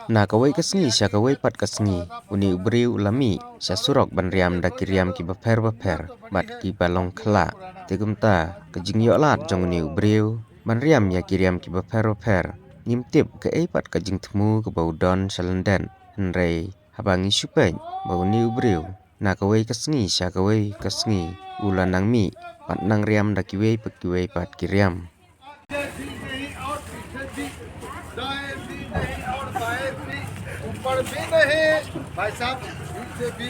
Nakawai kasngi syakawai pat kasngi uni ubriu lami syasurok ban riam da kiriam ki baper bat ki balong khyllah tegumta kejingyo lat jong uni ubriu ban riam ya kiriam ki baper ngimtip ke pat kajing temu ke baudon salenden henrei habangi supeng bau ni ubriu nakawai kasngi syakawai kasngi ulanang mi pat nang riam da kiwei pat kiriam ऊपर भी नहीं भाई साहब पीछे भी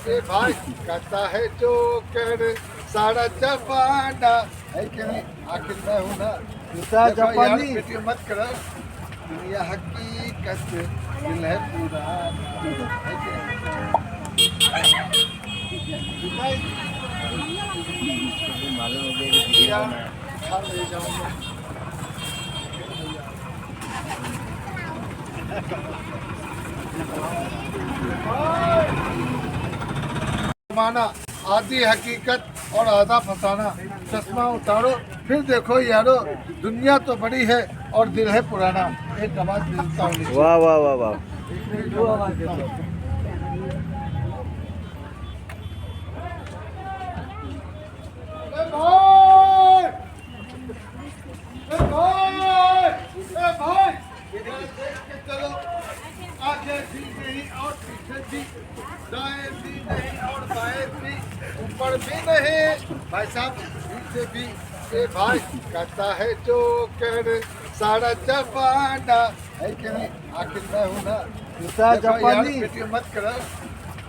ये भाई कहता है जो कर सारा जमाना है कि नहीं आखिर मैं हूँ ना जापानी बेटी मत करो दुनिया हकीकत दिल है पूरा है कि मालूम हो गया खा ले जाऊंगा माना आधी हकीकत और आधा फसाना चश्मा उतारो फिर देखो यारो दुनिया तो बड़ी है और दिल है पुराना एक आवाज मिलता हूँ वाह वाह वाह वाह चलो आगे भी नहीं और पीछे भी दाएं भी नहीं और बाएं भी ऊपर भी नहीं भाई साहब पीछे भी ये भाई कहता है जो कर सारा जमाना है कि नहीं आखिर मैं हूँ ना जापानी बेटी मत करो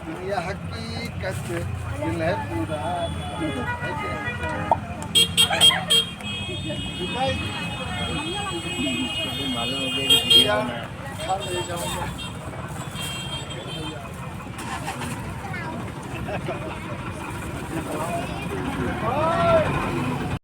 दुनिया हकीकत दिल है पूरा है कि मालूम हो गया खा ले जाऊंगा